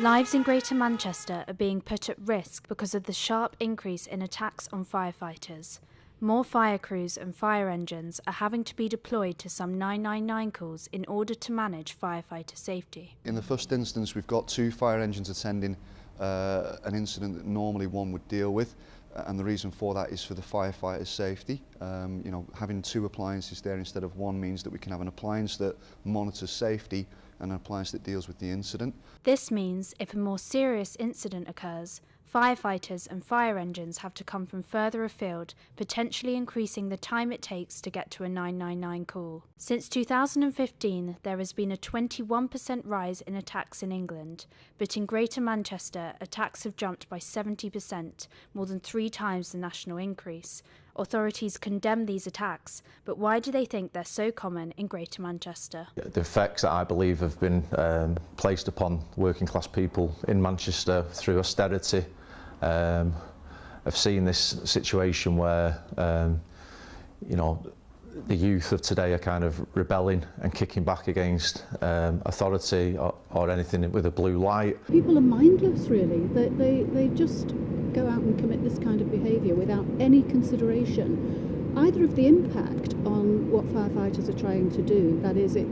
Lives in Greater Manchester are being put at risk because of the sharp increase in attacks on firefighters. More fire crews and fire engines are having to be deployed to some 999 calls in order to manage firefighter safety. In the first instance, we've got 2 fire engines attending an incident that normally one would deal with, and the reason for that is for the firefighters' safety. Having 2 appliances there instead of 1 means that we can have an appliance that monitors safety and an appliance that deals with the incident. This means if a more serious incident occurs, firefighters and fire engines have to come from further afield, potentially increasing the time it takes to get to a 999 call. Since 2015, there has been a 21% rise in attacks in England, but in Greater Manchester, attacks have jumped by 70%, more than 3 times the national increase. Authorities condemn these attacks, but why do they think they're so common in Greater Manchester? The effects that I believe have been placed upon working class people in Manchester through austerity. I've seen this situation where the youth of today are kind of rebelling and kicking back against authority or anything with a blue light. People are mindless, really. They just go out and commit this kind of behaviour without any consideration either of the impact on what firefighters are trying to do, that is, it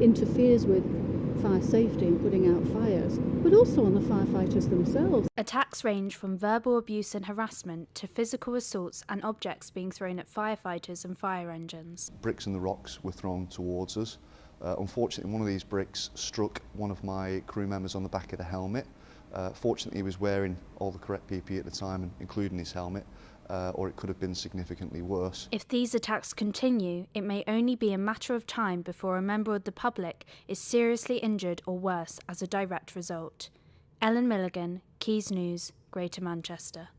interferes with fire safety and putting out fires, but also on the firefighters themselves. Attacks range from verbal abuse and harassment to physical assaults and objects being thrown at firefighters and fire engines. Bricks and the rocks were thrown towards us. Unfortunately, one of these bricks struck one of my crew members on the back of the helmet. Fortunately, he was wearing all the correct PPE at the time, including his helmet, or it could have been significantly worse. If these attacks continue, it may only be a matter of time before a member of the public is seriously injured or worse as a direct result. Milligan, Quays News, Greater Manchester.